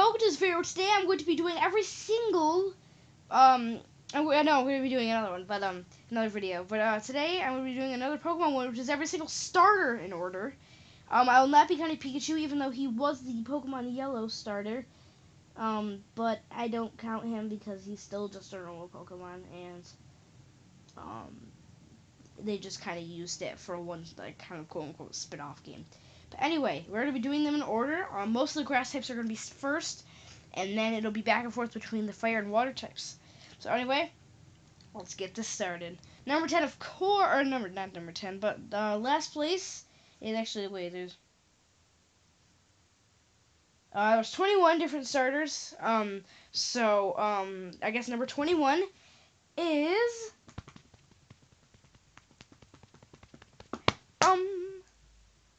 welcome to this video. Today I'm going to be doing every single, I know I'm going to be doing another one, but, another video. But, today I'm going to be doing another Pokemon one, which is every single starter in order. I will not be counting Pikachu, even though he was the Pokemon Yellow starter. But I don't count him because he's still just a normal Pokemon, and, they just kind of used it for one, like, kind of quote-unquote spin-off game. But anyway, we're going to be doing them in order. Most of the grass types are going to be first, and then it'll be back and forth between the fire and water types. So anyway, let's get this started. Number 10, of course, or not number 10, but last place is actually, wait, there's 21 different starters. I guess number 21 is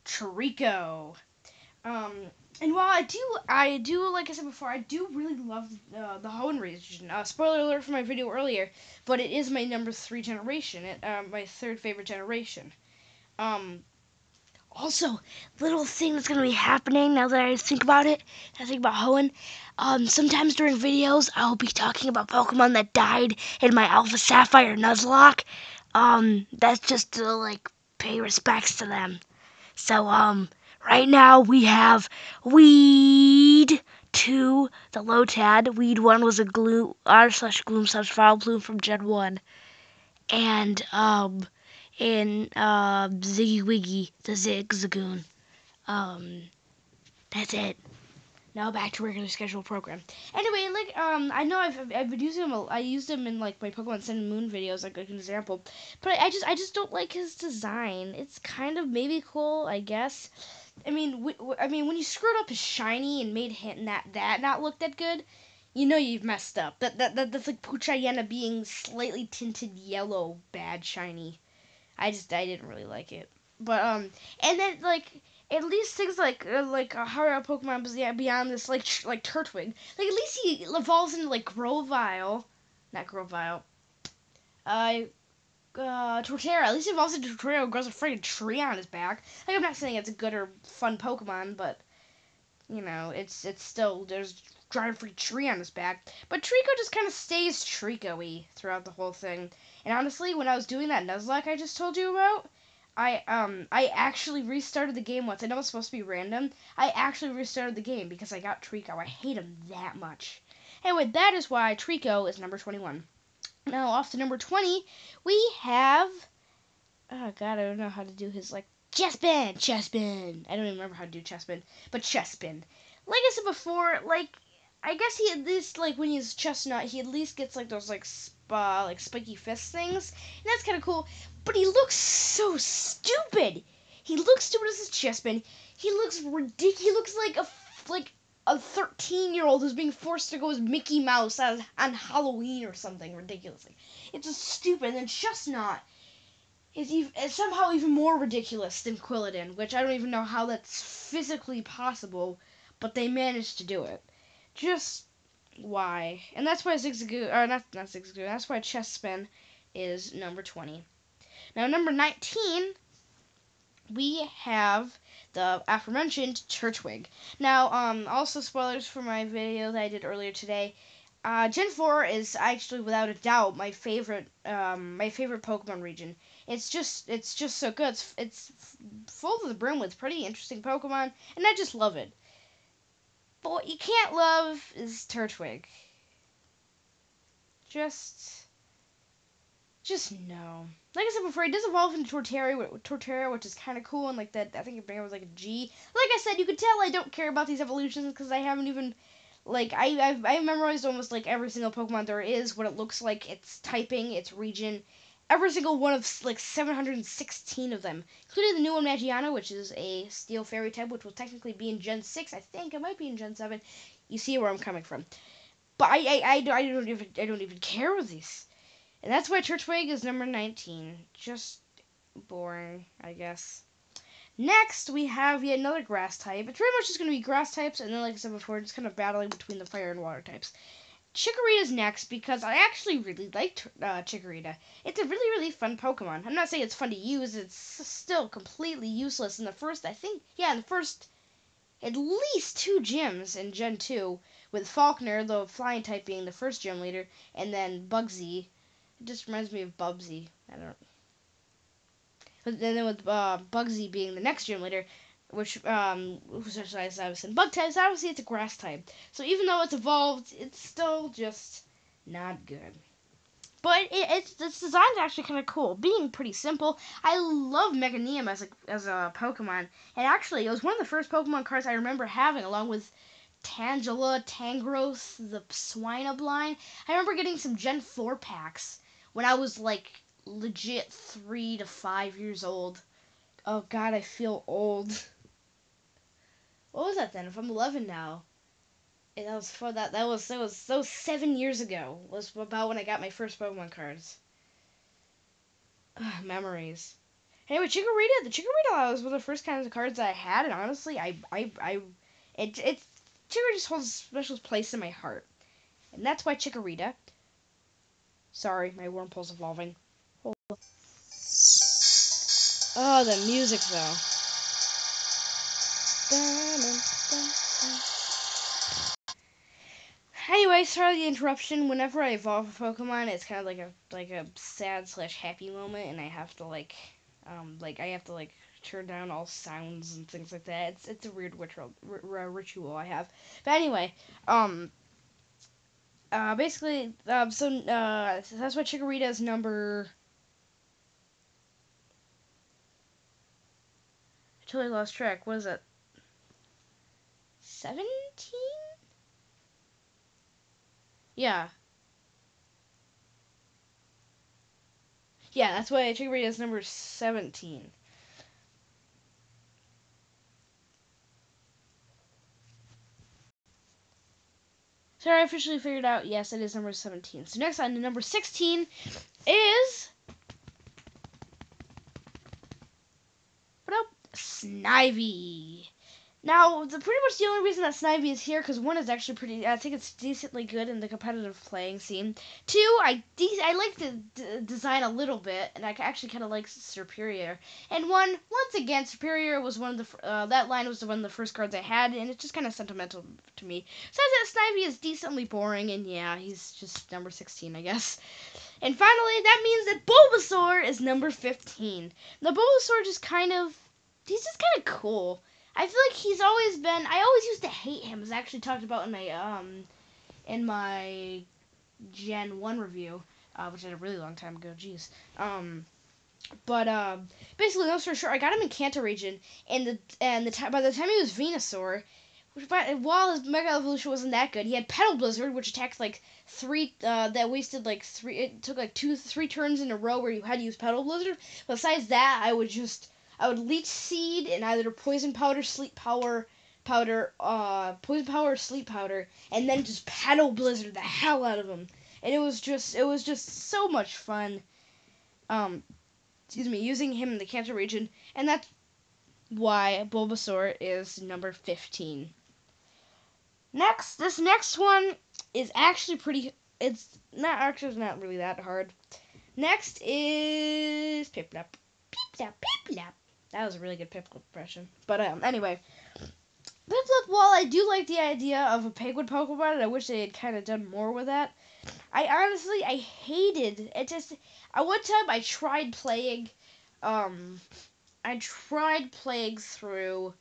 Treecko. And while I do, like I said before, I do really love the Hoenn region. Spoiler alert for my video earlier, but it is my number 3 generation. My third favorite generation. Also, little thing that's gonna be happening now that I think about it. I think about Hoenn. Sometimes during videos, I'll be talking about Pokemon that died in my Alpha Sapphire Nuzlocke. That's just to like pay respects to them. So, right now we have Weed 2, the Lotad. Weed 1 was a R/Gloom/Vileplume from Gen 1. And, Ziggy-Wiggy, the Zigzagoon. That's it. Now back to regular scheduled program. Anyway, like, I know I've been using him. I used him in like my Pokemon Sun and Moon videos, like an example. But I just don't like his design. It's kind of maybe cool, I guess. I mean, when you screwed up his shiny and made him that not look that good, you know you've messed up. That's like Poochyena being slightly tinted yellow, bad shiny. I didn't really like it. But and then like at least things like hurry up Pokemon beyond this like Turtwig. Like at least he evolves into like Grovyle, not Grovyle. Torterra. At least he evolves into Torterra and grows a freaking tree on his back. Like I'm not saying it's a good or fun Pokemon, but you know it's still there's giant freaking tree on his back. But Treecko just kind of stays Treecko-y throughout the whole thing. And honestly, when I was doing that Nuzlocke I just told you about, I actually restarted the game once. I know it's supposed to be random. I actually restarted the game because I got Treecko. I hate him that much. Anyway, that is why Treecko is number 21. Now, off to number 20, we have... Oh, God, I don't know how to do his, like... Chespin! I don't even remember how to do Chespin. But Chespin. Like I said before, like... I guess he at least, like, when he's Chestnut, he at least gets, like, those, like, spiky fist things. And that's kind of cool. But he looks so stupid. He looks stupid as a Chespin. He looks ridiculous. He looks like a 13-year-old who's being forced to go as Mickey Mouse on Halloween or something ridiculously. It's just stupid. And then Chestnut is somehow even more ridiculous than Quilladin, which I don't even know how that's physically possible, but they managed to do it. Just why? And that's why Zigzagoon, or not Zigzagoon, that's why Chespin is number 20. Now, number 19, we have the aforementioned Turtwig. Now, also spoilers for my video that I did earlier today. Gen 4 is actually, without a doubt, my favorite Pokemon region. It's just so good. It's full to the brim with pretty interesting Pokemon, and I just love it. But what you can't love is Turtwig. Just no. Like I said before, he does evolve into Torterra, which is kind of cool, and like that, I think it brings like a G. Like I said, you could tell I don't care about these evolutions because I haven't even, like, I've memorized almost like every single Pokemon there is, what it looks like, its typing, its region, every single one of like 716 of them, including the new one, Magiana, which is a Steel Fairy type, which will technically be in Gen 6. I think it might be in Gen 7. You see where I'm coming from. But I don't even care with these. And that's why Turtwig is number 19. Just boring, I guess. Next, we have yet another grass type. It's pretty much just going to be grass types, and then, like I said before, just kind of battling between the fire and water types. Chikorita's next, because I actually really like Chikorita. It's a really, really fun Pokemon. I'm not saying it's fun to use. It's still completely useless in the first, I think, yeah, in the first at least 2 gyms in Gen 2, with Falkner, the flying type, being the first gym leader, and then Bugsy. It just reminds me of Bubsy. I don't. But then with Bugsy being the next gym leader, which who's specialized in bug types, obviously it's a grass type. So even though it's evolved, it's still just not good. But its design is actually kind of cool, being pretty simple. I love Meganium as a Pokemon, and actually it was one of the first Pokemon cards I remember having, along with Tangela, Tangrowth, the Swinubline. I remember getting some Gen 4 packs when I was like legit 3 to 5 years old. Oh God, I feel old. What was that then? If I'm 11 now, and that was for that was 7 years ago. Was about when I got my first Pokemon cards. Ugh, memories. Anyway, Chikorita. The Chikorita was one of the first kinds of cards that I had, and honestly, it Chikorita just holds a special place in my heart, and that's why Chikorita. Sorry, my Wurmple's evolving. Oh, the music though. Dun, dun, dun, dun. Anyway, sorry the interruption. Whenever I evolve a Pokemon, it's kind of like a sad slash happy moment, and I have to I have to turn down all sounds and things like that. It's a weird ritual I have. But anyway, basically, so that's why Chikorita is number. I totally lost track. What is it? 17? Yeah. Yeah, that's why Chikorita is number 17. So I officially figured out, yes, it is number 17. So next on to number 16 is... What up? Snivy. Now, pretty much the only reason that Snivy is here, because one is actually I think it's decently good in the competitive playing scene. Two, I like the design a little bit, and I actually kind of like Superior. And once again, Superior was one of that line was one of the first cards I had, and it's just kind of sentimental to me. Besides that, Snivy is decently boring, and yeah, he's just number 16, I guess. And finally, that means that Bulbasaur is number 15. The Bulbasaur he's just kind of cool. I feel like he's always been. I always used to hate him. As I actually talked about in my Gen 1 review, which is a really long time ago. Jeez. But basically, long story short, I got him in Kanto region, and by the time he was Venusaur, while his Mega Evolution wasn't that good, he had Petal Blizzard, which attacked that wasted three. It took 3 turns in a row where you had to use Petal Blizzard. Besides that, I would Leech Seed and either Poison Powder, Poison Powder, or Sleep Powder, and then just Petal Blizzard the hell out of him. And it was just so much fun. Using him in the Kanto region, and that's why Bulbasaur is number 15. This next one is actually pretty. It's not really that hard. Next is Piplup. Piplup, Piplup. That was a really good Piplup impression. But anyway, Piplup. While I do like the idea of a penguin Pokemon, and I wish they had kind of done more with that. I hated it. Just at one time I tried playing. Through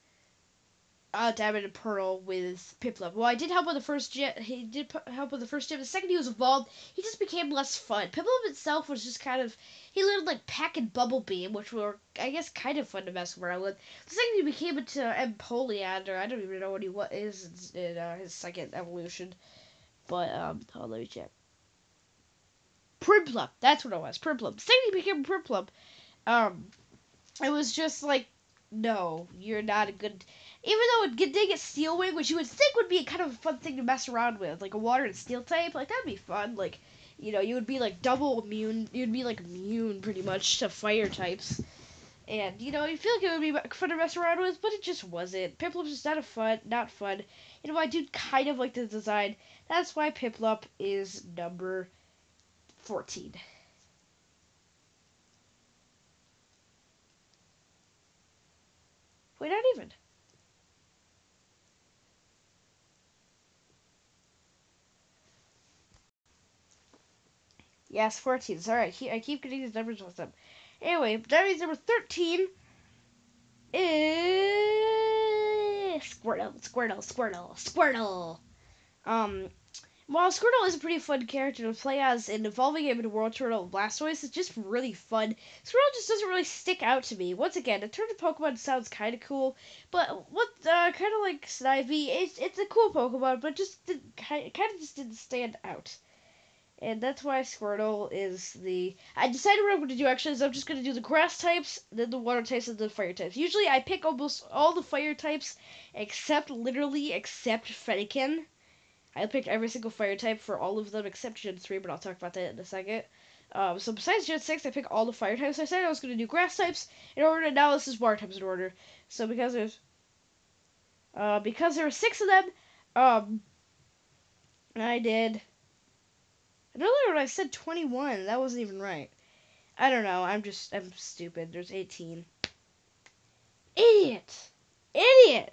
Diamond and Pearl with Piplup. Well, I did help with the first gym. He did help with the first gym. The second he was evolved, he just became less fun. Piplup itself was just kind of. He learned Pack and Bubble Beam, which were, I guess, kind of fun to mess around with. The second he became into Empoleon, or I don't even know what is in his second evolution. But, let me check. Prinplup, that's what it was. Prinplup. The second he became Prinplup, it was just no, you're not a good. Even though it did get Steel Wing, which you would think would be kind of a fun thing to mess around with, like a Water and Steel type, that'd be fun. You would be double immune. You'd be immune pretty much to fire types, and you feel like it would be fun to mess around with, but it just wasn't. Piplup's just not fun. I do kind of like the design. That's why Piplup is number 14. Wait, not even. Yes, 14. Sorry, I keep getting these numbers mixed up. Anyway, that means number 13 is Squirtle. Um, while Squirtle is a pretty fun character to play as, and evolving him into World Turtle Blastoise is just really fun. Squirtle just doesn't really stick out to me. Once again, a turtle Pokemon sounds kind of cool, but what kind of like Snivy, it's a cool Pokemon, but just kind of just didn't stand out. And that's why Squirtle is the. I decided what I'm going to do actually is I'm just going to do the grass types, then the water types, and the fire types. Usually I pick almost all the fire types except Fennekin. I picked every single fire type for all of them except Gen 3, but I'll talk about that in a second. So besides Gen 6, I pick all the fire types. I said I was going to do grass types in order, and now this is water types in order. So because there were 6 of them, I did. And earlier when I said 21, that wasn't even right. I don't know. I'm stupid. There's 18. Idiot! Idiot!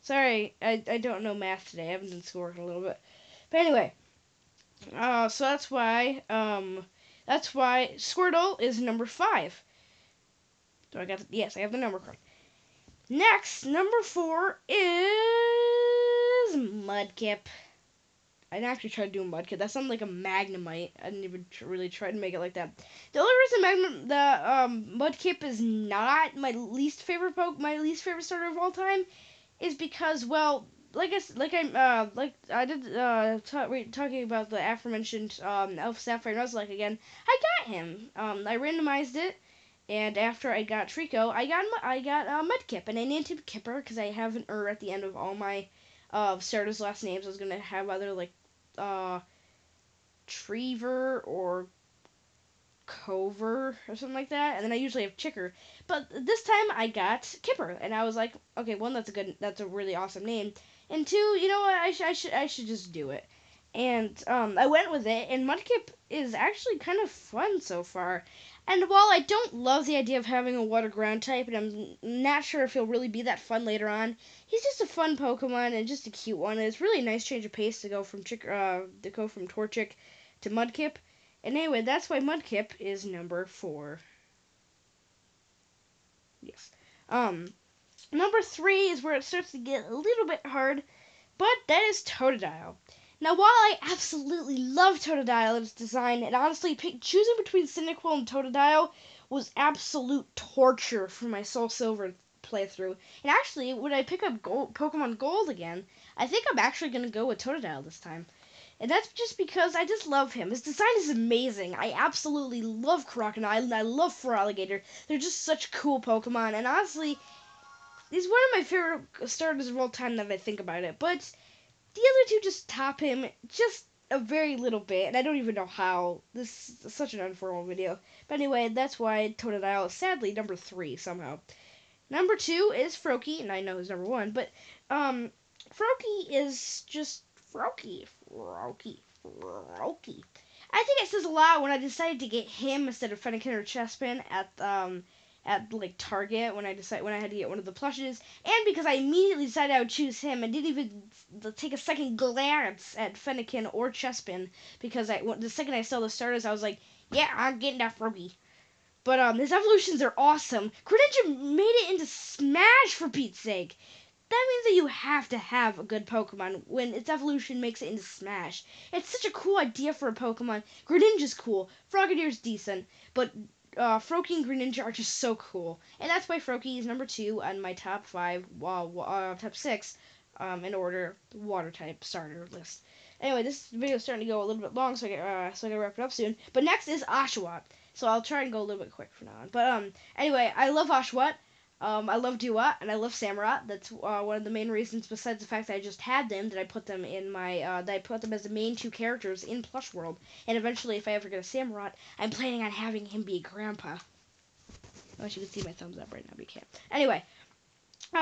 Sorry, I don't know math today. I haven't done schoolwork in a little bit. But anyway, so that's why Squirtle is number 5. So yes, I have the number correct. Next, number 4 is Mudkip. I didn't actually try to do a Mudkip. That sounded like a Magnemite. I didn't even really try to make it like that. The only reason Mudkip is not my least favorite starter of all time is because, well, talking about the aforementioned Elf Sapphire Nuzlocke again. I got him. I randomized it, and after I got Trico, I got Mudkip, and I named him Kipper because I have an at the end of all my starters' last names. I was gonna have either like Treever or Cover or something like that, and then I usually have Chicker. But this time I got Kipper, and I was like, okay, one, that's a really awesome name, and two, you know what, I should just do it. And I went with it, and Mudkip is actually kind of fun so far. And while I don't love the idea of having a water ground type, and I'm not sure if he'll really be that fun later on, he's just a fun Pokemon and just a cute one. And it's really a nice change of pace to go from Torchic to Mudkip. And anyway, that's why Mudkip is number 4. Yes. Number 3 is where it starts to get a little bit hard, but that is Totodile. Now, while I absolutely love Totodile and its design, and honestly, choosing between Cyndaquil and Totodile was absolute torture for my Soul Silver playthrough. And actually, when I pick up Pokemon Gold again, I think I'm actually going to go with Totodile this time. And that's just because I just love him. His design is amazing. I absolutely love Crocodile and I love Feraligatr. They're just such cool Pokemon. And honestly, he's one of my favorite starters of all time now that I think about it. But the other two just top him just a very little bit. And I don't even know how. This is such an unformal video. But anyway, that's why Totodile is sadly number 3 somehow. Number 2 is Froakie. And I know who's number 1. But Froakie is just Froakie. I think it says a lot when I decided to get him instead of Fennekin or Chespin at like Target when I had to get one of the plushes, and because I immediately decided I would choose him and didn't even take a second glance at Fennekin or Chespin because the second I saw the starters I was like, yeah, I'm getting that Froakie. But his evolutions are awesome. Greninja made it into Smash for Pete's sake. That means that you have to have a good Pokemon when its evolution makes it into Smash. It's such a cool idea for a Pokemon. Greninja's cool. Frogadir's decent. But Froakie and Greninja are just so cool. And that's why Froakie is number 2 on my top 6 in order water type starter list. Anyway, this video is starting to go a little bit long, so I gotta wrap it up soon. But next is Oshawott. So I'll try and go a little bit quick from now on. But anyway, I love Oshawott. I love Dewott and I love Samurott. That's one of the main reasons, besides the fact that I just had them, that I put them in my that I put them as the main 2 characters in Plush World. And eventually, if I ever get a Samurott, I'm planning on having him be a grandpa. I wish you could see my thumbs up right now, but you can't. Anyway,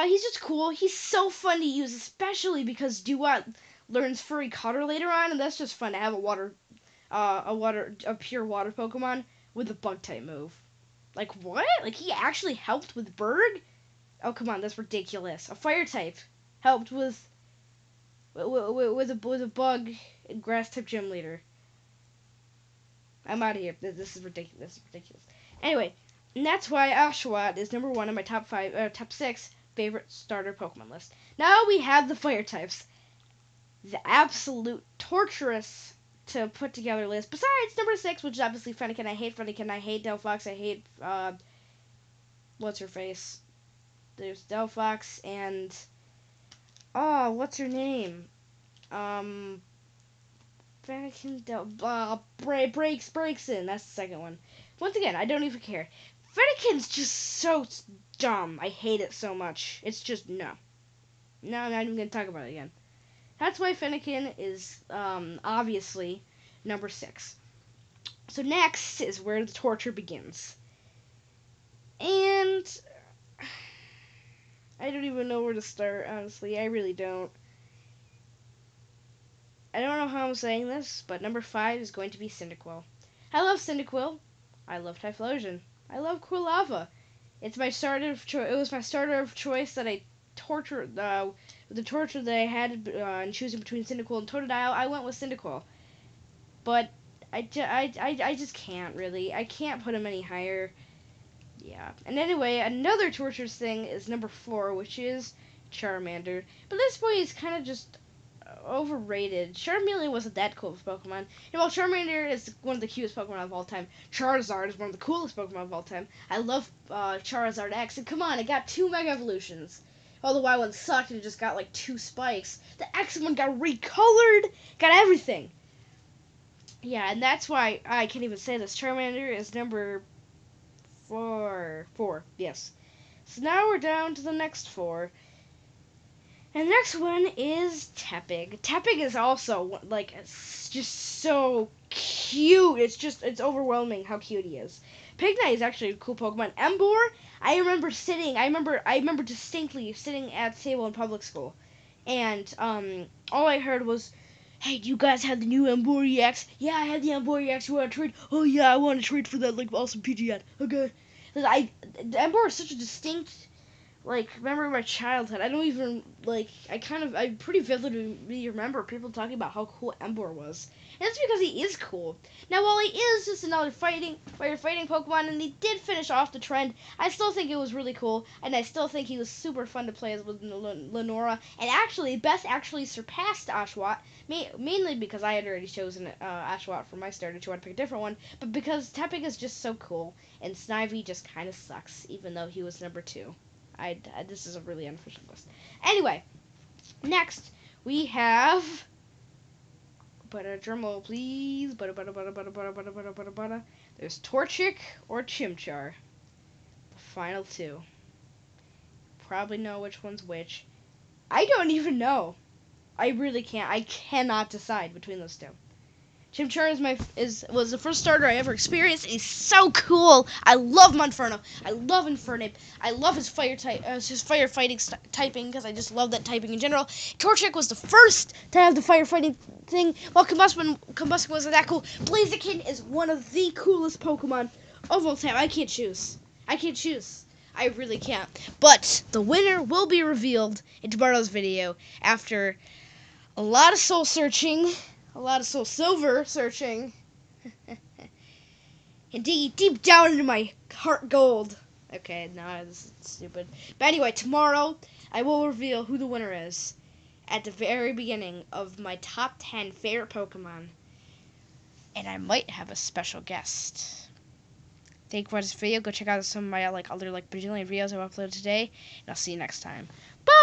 he's just cool. He's so fun to use, especially because Dewott learns Furry Cutter later on, and that's just fun to have a pure water Pokemon with a Bug type move. Like, what? Like, he actually helped with Berg? Oh, come on, that's ridiculous. A fire type helped with a bug grass type gym leader. I'm out of here. This is ridiculous. This is ridiculous. Anyway, and that's why Oshawott is number 1 on my top 6 favorite starter Pokemon list. Now we have the fire types. The absolute torturous to put together list. Besides number 6, which is obviously Fennekin. I hate Fennekin. I hate Delphox. I hate what's her face. There's Delphox and what's her name? Fennekin Braixen. That's the second one. Once again, I don't even care. Fennekin's just so dumb. I hate it so much. It's just no. No, I'm not even gonna talk about it again. That's why Fennekin is obviously number 6. So next is where the torture begins. And I don't even know where to start, honestly. I really don't. I don't know how I'm saying this, but number 5 is going to be Cyndaquil. I love Cyndaquil. I love Typhlosion. I love Quilava. It's my starter of choice. It was my starter of choice that I tortured. The torture that I had in choosing between Cyndaquil and Totodile, I went with Cyndaquil. But I just can't really. I can't put him any higher. Yeah. And anyway, another torturous thing is number 4, which is Charmander. But this boy is kind of just overrated. Charmeleon wasn't that cool of a Pokemon. And while Charmander is one of the cutest Pokemon of all time, Charizard is one of the coolest Pokemon of all time. I love Charizard X. And come on, it got 2 Mega Evolutions. While the Y one sucked and it just got like 2 spikes. The X one got recolored, got everything. Yeah, and that's why I can't even say this. Charmander is number 4. Yes. So now we're down to the next 4. And the next one is Tepig. Tepig is also, like, it's just so cute. It's overwhelming how cute he is. Pignite is actually a cool Pokemon. Emboar, I remember distinctly sitting at the table in public school. And, all I heard was, "Hey, do you guys have the new Emboar EX? Yeah, I have the Emboar EX. You want to trade? Oh, yeah, I want to trade for that, like, awesome PGN. Okay." The Emboar is such a distinct, like, memory of my childhood. I don't even, like, I pretty vividly remember people talking about how cool Emboar was. And that's because he is cool. Now, while he is just another fighting Pokemon, and he did finish off the trend, I still think it was really cool, and I still think he was super fun to play as with Lenora. And actually, Beth actually surpassed Oshawott, mainly because I had already chosen Oshawott for my starter. She wanted to pick a different one, but because Tepig is just so cool, and Snivy just kind of sucks, even though he was number 2. This is a really unofficial list. Anyway, next we have drumroll please. There's Torchic or Chimchar. The final 2. Probably know which one's which. I don't even know. I really can't. I cannot decide between those 2. Chimchar was the first starter I ever experienced. He's so cool. I love Monferno. I love Infernape. I love his fire type, his firefighting typing, because I just love that typing in general. Torchic was the first to have the firefighting thing. While Combustion wasn't that cool. Blaziken is one of the coolest Pokemon of all time. I can't choose. I really can't. But the winner will be revealed in tomorrow's video after a lot of soul searching. A lot of Soul Silver searching. And digging deep down into my heart gold. Okay, no, this is stupid. But anyway, tomorrow I will reveal who the winner is at the very beginning of my top 10 favorite Pokemon. And I might have a special guest. Thank you for watching this video. Go check out some of my other bajillion videos I've uploaded today. And I'll see you next time. Bye!